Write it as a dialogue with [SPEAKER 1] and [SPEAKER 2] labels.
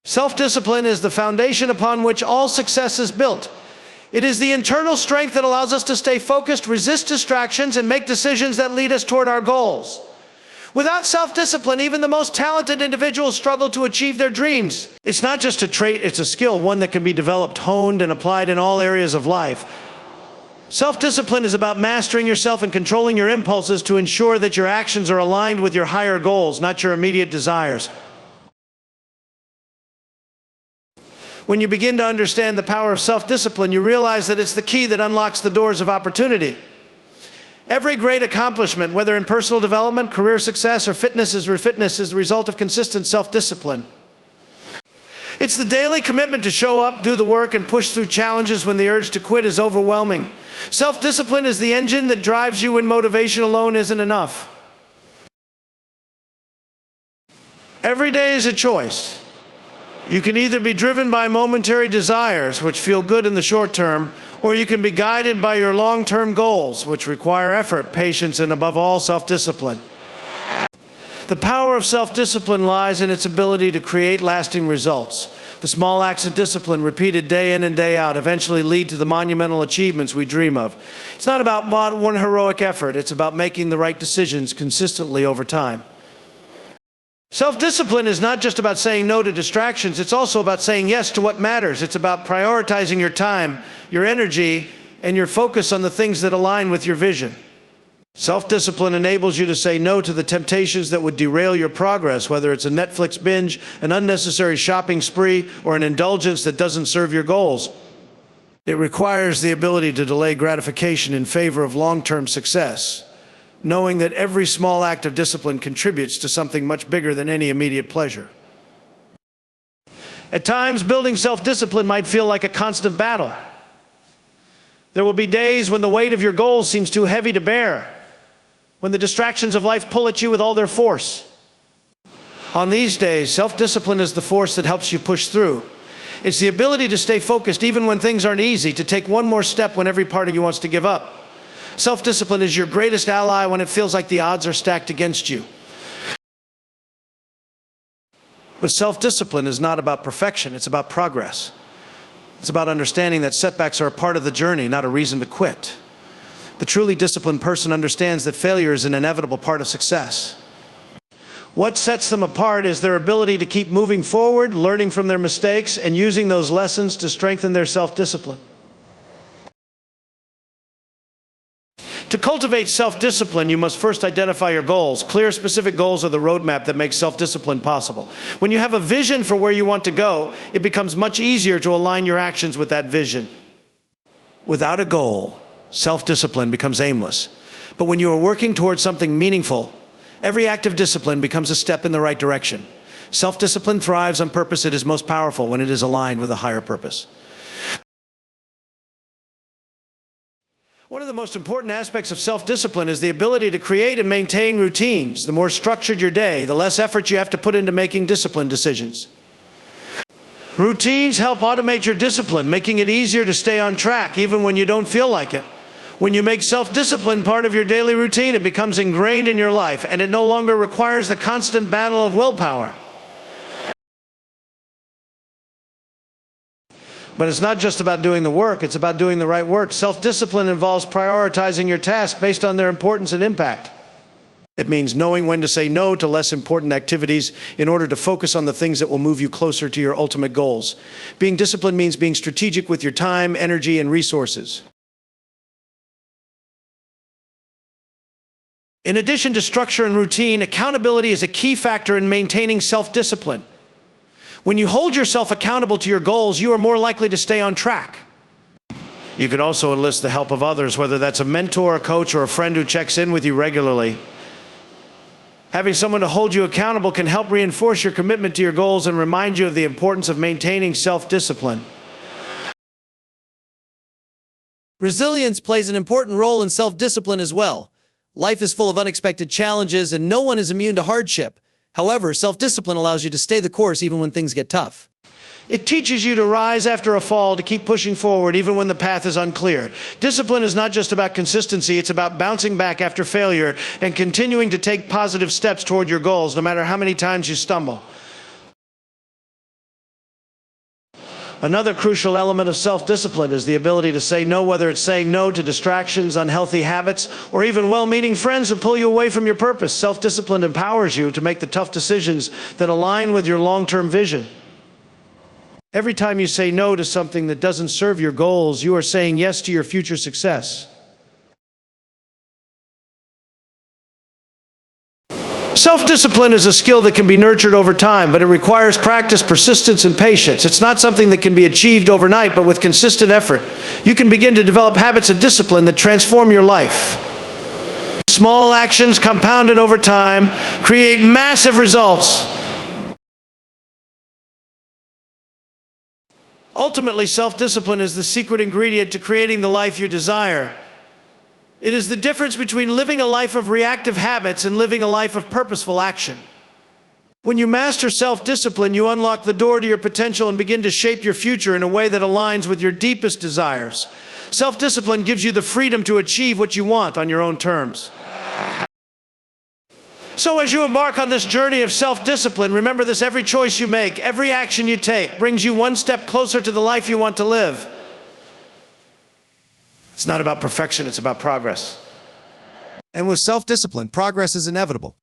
[SPEAKER 1] Self-discipline is the foundation upon which all success is built. It is the internal strength that allows us to stay focused, resist distractions, and make decisions that lead us toward our goals. Without self-discipline, even the most talented individuals struggle to achieve their dreams. It's not just a trait, it's a skill, one that can be developed, honed, and applied in all areas of life. Self-discipline is about mastering yourself and controlling your impulses to ensure that your actions are aligned with your higher goals, not your immediate desires. When you begin to understand the power of self-discipline, you realize that it's the key that unlocks the doors of opportunity. Every great accomplishment, whether in personal development, career success, or fitness, is the result of consistent self-discipline. It's the daily commitment to show up, do the work, and push through challenges when the urge to quit is overwhelming. Self-discipline is the engine that drives you when motivation alone isn't enough. Every day is a choice. You can either be driven by momentary desires, which feel good in the short term, or you can be guided by your long-term goals, which require effort, patience, and above all, self-discipline. The power of self-discipline lies in its ability to create lasting results. The small acts of discipline, repeated day in and day out, eventually lead to the monumental achievements we dream of. It's not about one heroic effort, it's about making the right decisions consistently over time. Self-discipline is not just about saying no to distractions, it's also about saying yes to what matters. It's about prioritizing your time, your energy, and your focus on the things that align with your vision. Self-discipline enables you to say no to the temptations that would derail your progress, whether it's a Netflix binge, an unnecessary shopping spree, or an indulgence that doesn't serve your goals. It requires the ability to delay gratification in favor of long-term success, knowing that every small act of discipline contributes to something much bigger than any immediate pleasure. At times, building self-discipline might feel like a constant battle. There will be days when the weight of your goals seems too heavy to bear, when the distractions of life pull at you with all their force. On these days, self-discipline is the force that helps you push through. It's the ability to stay focused even when things aren't easy, to take one more step when every part of you wants to give up. Self-discipline is your greatest ally when it feels like the odds are stacked against you. But self-discipline is not about perfection, it's about progress. It's about understanding that setbacks are a part of the journey, not a reason to quit. The truly disciplined person understands that failure is an inevitable part of success. What sets them apart is their ability to keep moving forward, learning from their mistakes, and using those lessons to strengthen their self-discipline. To cultivate self-discipline, you must first identify your goals. Clear, specific goals are the roadmap that makes self-discipline possible. When you have a vision for where you want to go, it becomes much easier to align your actions with that vision. Without a goal, self-discipline becomes aimless. But when you are working towards something meaningful, every act of discipline becomes a step in the right direction. Self-discipline thrives on purpose. It is most powerful when it is aligned with a higher purpose. One of the most important aspects of self-discipline is the ability to create and maintain routines. The more structured your day, the less effort you have to put into making disciplined decisions. Routines help automate your discipline, making it easier to stay on track even when you don't feel like it. When you make self-discipline part of your daily routine, it becomes ingrained in your life, and it no longer requires the constant battle of willpower. But it's not just about doing the work, it's about doing the right work. Self-discipline involves prioritizing your tasks based on their importance and impact. It means knowing when to say no to less important activities in order to focus on the things that will move you closer to your ultimate goals. Being disciplined means being strategic with your time, energy, and resources. In addition to structure and routine, accountability is a key factor in maintaining self-discipline. When you hold yourself accountable to your goals, you are more likely to stay on track. You could also enlist the help of others, whether that's a mentor, a coach, or a friend who checks in with you regularly. Having someone to hold you accountable can help reinforce your commitment to your goals and remind you of the importance of maintaining self-discipline.
[SPEAKER 2] Resilience plays an important role in self-discipline as well. Life is full of unexpected challenges, and no one is immune to hardship. However, self-discipline allows you to stay the course even when things get tough.
[SPEAKER 1] It teaches you to rise after a fall, to keep pushing forward even when the path is unclear. Discipline is not just about consistency, it's about bouncing back after failure and continuing to take positive steps toward your goals, no matter how many times you stumble. Another crucial element of self-discipline is the ability to say no, whether it's saying no to distractions, unhealthy habits, or even well-meaning friends who pull you away from your purpose. Self-discipline empowers you to make the tough decisions that align with your long-term vision. Every time you say no to something that doesn't serve your goals, you are saying yes to your future success. Self-discipline is a skill that can be nurtured over time, but it requires practice, persistence, and patience. It's not something that can be achieved overnight, but with consistent effort, you can begin to develop habits of discipline that transform your life. Small actions compounded over time create massive results. Ultimately, self-discipline is the secret ingredient to creating the life you desire. It is the difference between living a life of reactive habits and living a life of purposeful action. When you master self-discipline, you unlock the door to your potential and begin to shape your future in a way that aligns with your deepest desires. Self-discipline gives you the freedom to achieve what you want on your own terms. So as you embark on this journey of self-discipline, remember this: every choice you make, every action you take, brings you one step closer to the life you want to live. It's not about perfection, it's about progress.
[SPEAKER 2] And with self-discipline, progress is inevitable.